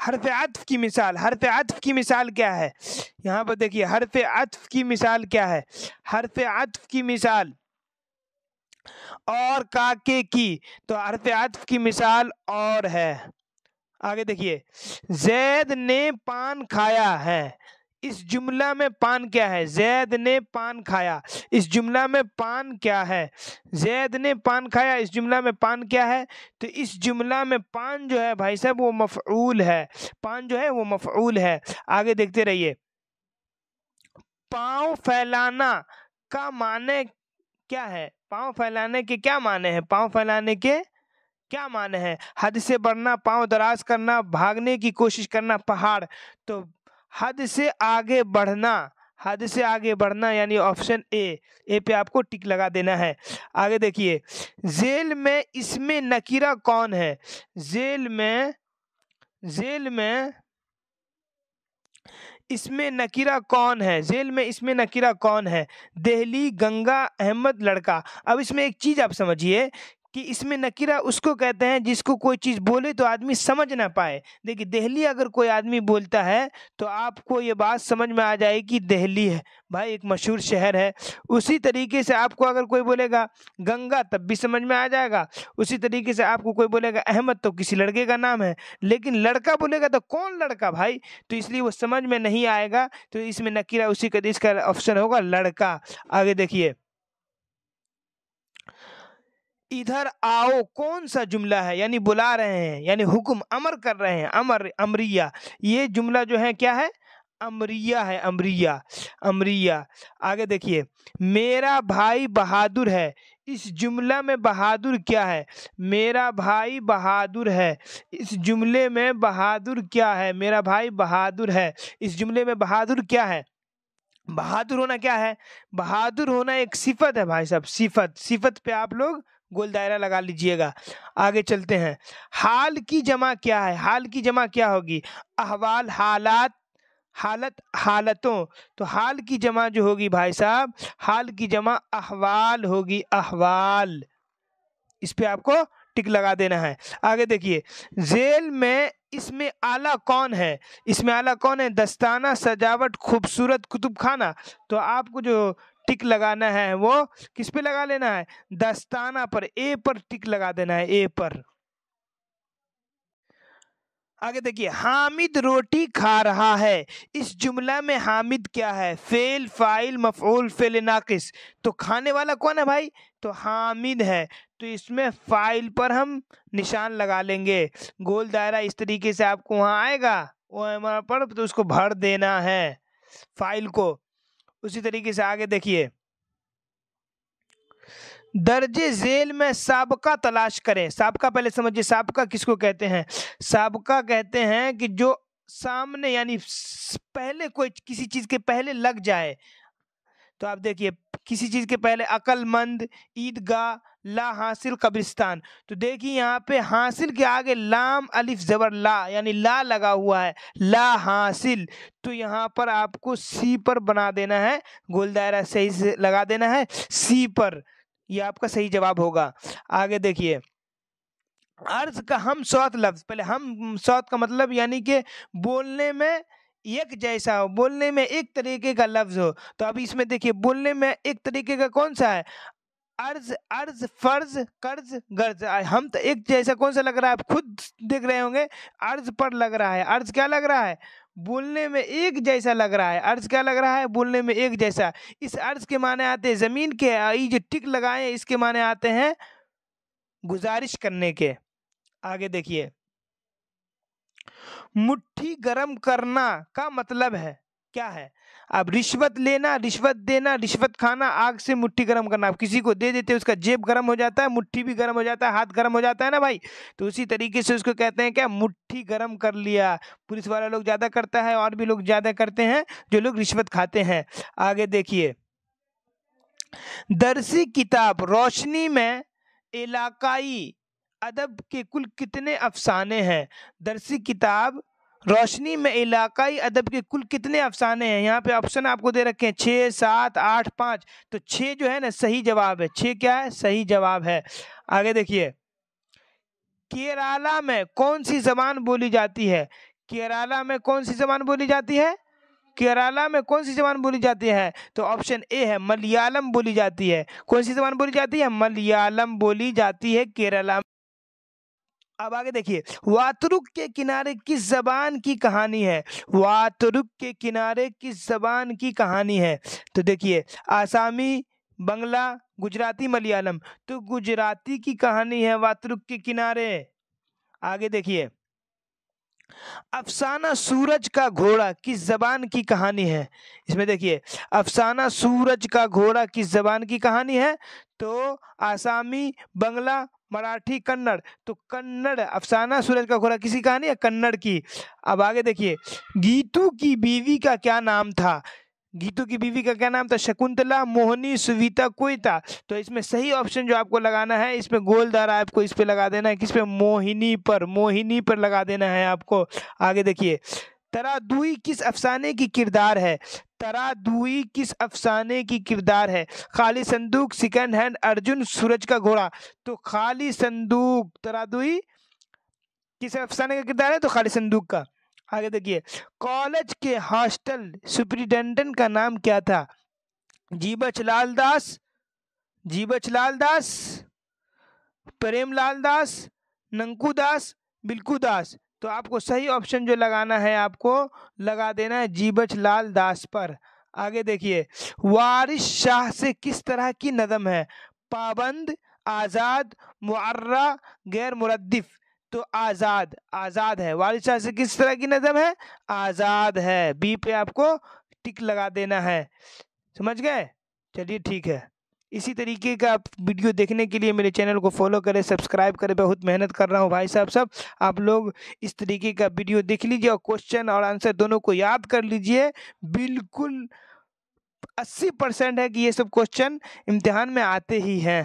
हर्फ अत्फ की मिसाल, हर्फ अत्फ की मिसाल क्या है? यहाँ पर देखिए हर्फ अत्फ की मिसाल क्या है? हर्फ अत्फ की मिसाल और काके की, तो हर्फ अत्फ की मिसाल और है। आगे देखिए, जैद ने पान खाया है, इस जुमला में पान क्या है? जैद ने पान खाया, इस जुमला में पान क्या है? जैद ने पान खाया, इस जुमला में पान क्या है? तो इस जुमला में पान जो है भाई साहब वो मफऊल है, पान जो है वो मफऊल है। आगे देखते रहिए, पांव फैलाना का माने क्या है? पांव फैलाने के क्या माने हैं? पांव फैलाने के क्या माने हैं? हद से बढ़ना, पांव दराज करना, भागने की कोशिश करना, पहाड़। तो हद से आगे बढ़ना, हद से आगे बढ़ना यानी ऑप्शन ए पे आपको टिक लगा देना है। आगे देखिए, जेल में इसमें नकीरा कौन है? जेल में इसमें नकीरा कौन है? जेल में इसमें नकीरा कौन है? देहली, गंगा, अहमद, लड़का। अब इसमें एक चीज आप समझिए कि इसमें नकीरा उसको कहते हैं जिसको कोई चीज बोले तो आदमी समझ ना पाए। देखिए दिल्ली अगर कोई आदमी बोलता है तो आपको ये बात समझ में आ जाएगी कि दिल्ली है भाई एक मशहूर शहर है। उसी तरीके से आपको अगर कोई बोलेगा गंगा तब भी समझ में आ जाएगा। उसी तरीके से आपको कोई बोलेगा अहमद तो किसी लड़के का नाम है, लेकिन लड़का बोलेगा तो कौन लड़का भाई, तो इसलिए वो समझ में नहीं आएगा। तो इसमें नकीरा उसी का, इसका ऑप्शन होगा लड़का। आगे देखिए, इधर आओ कौन सा जुमला है? यानी बुला रहे हैं, यानी हुक्म अमर कर रहे हैं, अमर, अमरिया। ये जुमला जो है क्या है? अमरिया है, अमरिया, अमरिया। आगे देखिए, मेरा भाई बहादुर है, इस जुमला में बहादुर क्या है? मेरा भाई बहादुर है, इस जुमले में बहादुर क्या है? मेरा भाई बहादुर है, इस जुमले में बहादुर क्या है? बहादुर होना क्या है? बहादुर होना एक सिफत है भाई साहब, सिफत। सिफत पे आप लोग गोल दायरा लगा लीजिएगा। आगे चलते हैं, हाल की जमा क्या है? हाल की जमा क्या होगी? अहवाल, हालात, हालत, हालतों। तो हाल की जमा जो होगी भाई साहब, हाल की जमा अहवाल होगी, अहवाल। इस पे आपको टिक लगा देना है। आगे देखिए, जेल में इसमें आला कौन है? इसमें आला कौन है? दस्ताना, सजावट, खूबसूरत, कुतुब खाना। तो आपको जो टिक लगाना है वो किस पे लगा लेना है? दस्ताना पर, ए पर टिक लगा देना है, ए पर। आगे देखिए, हामिद रोटी खा रहा है, इस जुमला में हामिद क्या है? फेल, फाइल, मफऊल, फेल नाकिस। तो खाने वाला कौन है भाई? तो हामिद है। तो इसमें फाइल पर हम निशान लगा लेंगे, गोल दायरा इस तरीके से आपको वहां आएगा, वो पर तो उसको भर देना है फाइल को। उसी तरीके से आगे देखिए, दर्जे झेल में साबका तलाश करें। साबका पहले समझिए, साबका किसको कहते हैं? साबका कहते हैं कि जो सामने यानी पहले, कोई किसी चीज के पहले लग जाए। तो आप देखिए, किसी चीज के पहले अक्लमंद, ईदगाह, ला हासिल, कब्रिस्तान। तो देखिए यहाँ पे हासिल के आगे लाम अलिफ जबर ला यानी ला लगा हुआ है, ला हासिल। तो यहाँ पर आपको सी पर बना देना है, गोल दायरा सही से लगा देना है सी पर। ये आपका सही जवाब होगा। आगे देखिए, अर्ज का हम सौत लफ्ज। पहले हम सौत का मतलब यानी कि बोलने में एक जैसा हो, बोलने में एक तरीके का लफ्ज हो। तो अभी इसमें देखिए, बोलने में एक तरीके का कौन सा है? अर्ज, अर्ज, फर्ज, कर्ज, गर्ज। हम तो एक जैसा कौन सा लग रहा है? आप खुद देख रहे होंगे, अर्ज पर लग रहा है। अर्ज क्या लग रहा है? बोलने में एक जैसा लग रहा है। अर्ज क्या लग रहा है? बोलने में एक जैसा। इस अर्ज के माने आते हैं जमीन के, ये जो टिक लगाए इसके माने आते हैं गुजारिश करने के। आगे देखिए, मुट्ठी गरम करना का मतलब है क्या है? अब रिश्वत लेना, रिश्वत देना, रिश्वत खाना, आग से मुट्ठी गरम करना। आप किसी को दे देते हैं, उसका जेब गरम हो जाता है, मुट्ठी भी गरम हो जाता है, हाथ गरम हो जाता है ना भाई। तो उसी तरीके से उसको कहते हैं क्या? मुट्ठी गरम कर लिया। पुलिस वाला लोग ज्यादा करता है, और भी लोग ज्यादा करते हैं जो लोग रिश्वत खाते हैं। आगे देखिए, दरसी किताब रोशनी में इलाकाई अदब के कुल कितने अफसाने हैं? दरसी किताब रोशनी में इलाकाई अदब के कुल कितने अफसाने हैं? यहाँ पे ऑप्शन आपको दे रखे हैं 6, 7, 8, 5। तो 6 जो है ना सही जवाब है। 6 क्या है? सही जवाब है। आगे देखिए, केरला में कौन सी जबान बोली जाती है? केरला में कौन सी जबान बोली जाती है? केरला में कौन सी जबान बोली जाती है? तो ऑप्शन ए है मलयालम बोली जाती है। कौन सी जबान बोली जाती है? मलयालम बोली जाती है केरला में। अब आगे देखिए, वातुरुक के किनारे किस जबान की कहानी है? वातुरुक के किनारे किस जबान की कहानी है? तो देखिए, आसामी, बंगला, गुजराती, मलयालम। तो गुजराती की कहानी है वातुरुक के किनारे। आगे देखिए, अफसाना सूरज का घोड़ा किस जबान की कहानी है? इसमें देखिए, अफसाना सूरज का घोड़ा किस जबान की कहानी है? तो आसामी, बंगला, मराठी, कन्नड़। तो कन्नड़, अफसाना सूरज का घोड़ा किसी कहानी है? कन्नड़ की। अब आगे देखिए, गीतू की बीवी का क्या नाम था? गीतू की बीवी का क्या नाम था? शकुंतला, मोहिनी, सुविता, कोई था। तो इसमें सही ऑप्शन जो आपको लगाना है, इसमें गोलदार आपको इस पे लगा देना है, किस पे? मोहिनी पर, मोहिनी पर लगा देना है आपको। आगे देखिए, तरादुई किस अफसाने की किरदार है? तरादुई किस अफसाने की किरदार है? खाली संदूक, सेकंड हैंड, अर्जुन, सूरज का घोड़ा। तो खाली संदूक, तरादुई किस अफसाने का किरदार है? तो खाली संदूक का। आगे देखिए, कॉलेज के हॉस्टल सुपरिटेंडेंट का नाम क्या था? जीबच लाल दास, जीबच लाल दास, प्रेमलाल दास, नंकू दास, बिल्कू दास। तो आपको सही ऑप्शन जो लगाना है, आपको लगा देना है जीबच लाल दास पर। आगे देखिए, वारिस शाह से किस तरह की नज़म है? पाबंद, आज़ाद, मुअर्रा, गैर मुरद्दिफ। तो आज़ाद, आज़ाद है। वारिस शाह से किस तरह की नज़म है? आज़ाद है। बी पे आपको टिक लगा देना है। समझ गए? चलिए ठीक है। इसी तरीके का वीडियो देखने के लिए मेरे चैनल को फॉलो करें, सब्सक्राइब करें। बहुत मेहनत कर रहा हूँ भाई साहब सब। आप लोग इस तरीके का वीडियो देख लीजिए और क्वेश्चन और आंसर दोनों को याद कर लीजिए। बिल्कुल 80% है कि ये सब क्वेश्चन इम्तिहान में आते ही हैं।